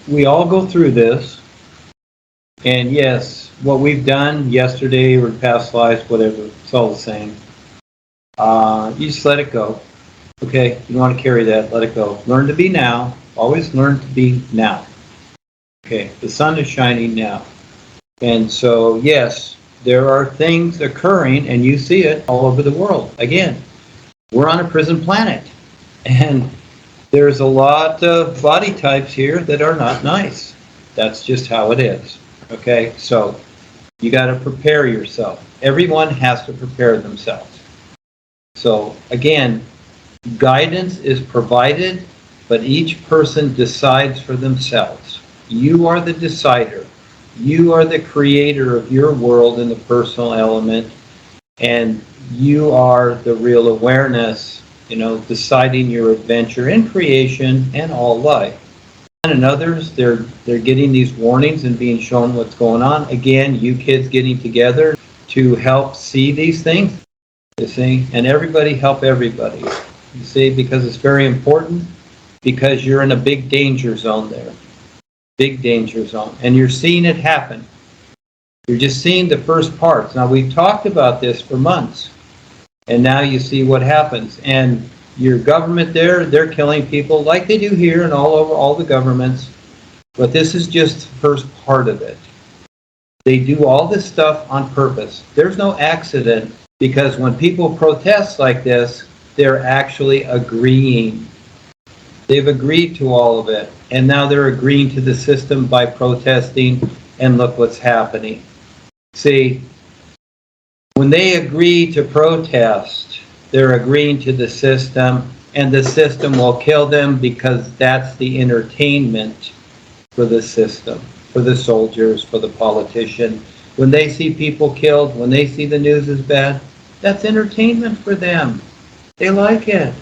we all go through this, and yes, what we've done yesterday or past lives, whatever, it's all the same. You just let it go. Okay, you want to carry that, let it go. Learn to be now. Always learn to be now. Okay, the sun is shining now. And so, yes, there are things occurring, and you see it all over the world. Again, we're on a prison planet, and there's a lot of body types here that are not nice. That's just how it is. Okay, so you got to prepare yourself. Everyone has to prepare themselves. So again, guidance is provided, but each person decides for themselves. You are the decider. You are the creator of your world in the personal element, and you are the real awareness, deciding your adventure in creation and all life. And others, they're getting these warnings and being shown what's going on. Again, you kids getting together to help see these things, you see, and everybody help everybody, you see, because it's very important, because you're in a big danger zone there. Big danger zone, and you're seeing it happen. You're just seeing the first parts. Now, we've talked about this for months, and now you see what happens. And your government there, they're killing people like they do here and all over all the governments, but this is just the first part of it. They do all this stuff on purpose. There's no accident, because when people protest like this, they're actually agreeing. They've agreed to all of it, and now they're agreeing to the system by protesting, and look what's happening. See, when they agree to protest, they're agreeing to the system, and the system will kill them, because that's the entertainment for the system, for the soldiers, for the politician. When they see people killed, when they see the news is bad, that's entertainment for them. They like it.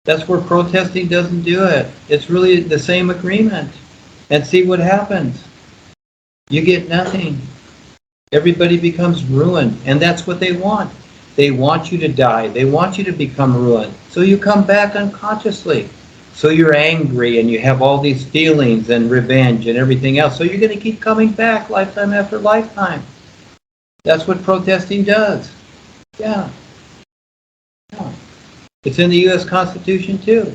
That's where protesting doesn't do it. It's really the same agreement. And see what happens. You get nothing. Everybody becomes ruined. And that's what they want. They want you to die. They want you to become ruined. So you come back unconsciously. So you're angry and you have all these feelings and revenge and everything else. So you're going to keep coming back lifetime after lifetime. That's what protesting does. Yeah. It's in the U.S. Constitution too.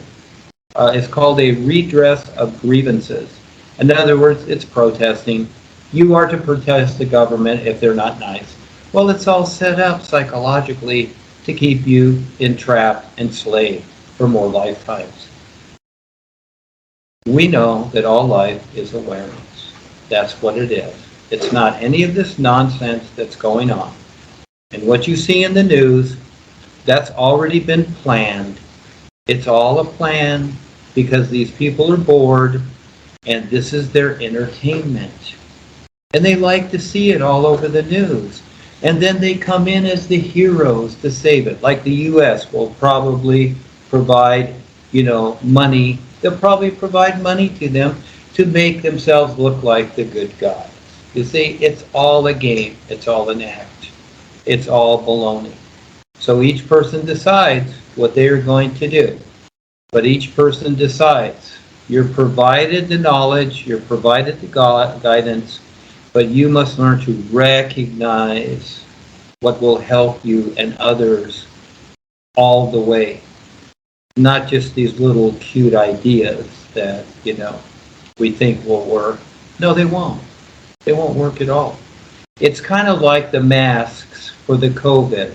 It's called a redress of grievances. In other words, it's protesting. You are to protest the government if they're not nice. Well, it's all set up psychologically to keep you entrapped, enslaved for more lifetimes. We know that all life is awareness. That's what it is. It's not any of this nonsense that's going on. And what you see in the news, that's already been planned. It's all a plan, because these people are bored and this is their entertainment. And they like to see it all over the news. And then they come in as the heroes to save it. Like the U.S. will probably provide, money. They'll probably provide money to them to make themselves look like the good guys. You see, it's all a game. It's all an act. It's all baloney. So each person decides what they are going to do. But each person decides. You're provided the knowledge, you're provided the guidance, but you must learn to recognize what will help you and others all the way. Not just these little cute ideas that, we think will work. No, they won't. They won't work at all. It's kind of like the masks for the COVID.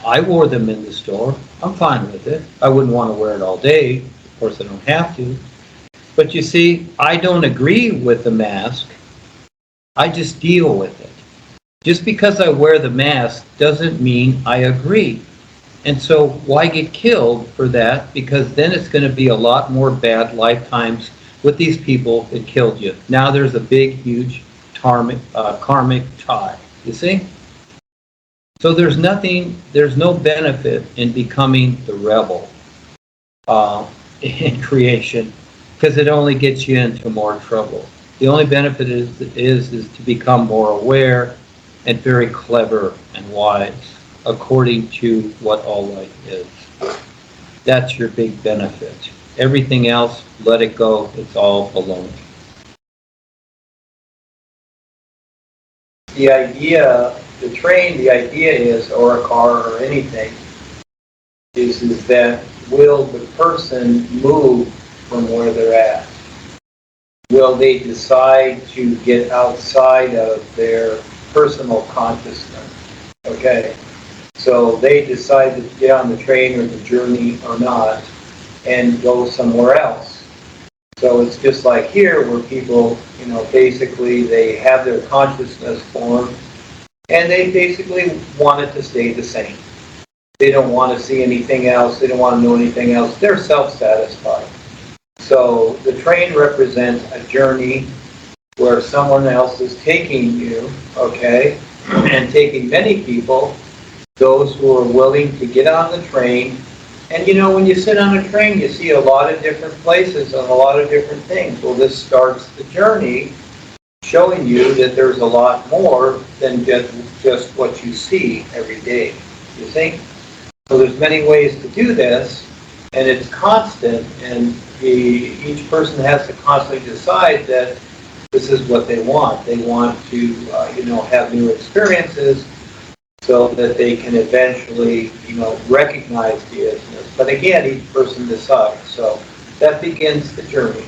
I wore them in the store. I'm fine with it. I wouldn't want to wear it all day. Of course, I don't have to. But you see, I don't agree with the mask. I just deal with it. Just because I wear the mask doesn't mean I agree. And so why get killed for that? Because then it's going to be a lot more bad lifetimes with these people that killed you. Now there's a big, huge karmic tie. You see? So there's no benefit in becoming the rebel in creation, because it only gets you into more trouble. The only benefit is to become more aware and very clever and wise, according to what all life is. That's your big benefit. Everything else, let it go. It's all baloney. the idea, the train, the idea is, or a car or anything, is that will the person move from where they're at? Will they decide to get outside of their personal consciousness? Okay, so they decide to get on the train or the journey or not and go somewhere else. So it's just like here where people, basically they have their consciousness formed and they basically want it to stay the same. They don't want to see anything else. They don't want to know anything else. They're self-satisfied. So the train represents a journey where someone else is taking you, okay, and taking many people, those who are willing to get on the train. And when you sit on a train, you see a lot of different places and a lot of different things. Well, this starts the journey showing you that there's a lot more than just what you see every day, you see? So there's many ways to do this, and it's constant, and each person has to constantly decide that this is what they want. They want to, have new experiences so that they can eventually, recognize the isness. But again, each person decides. So that begins the journey.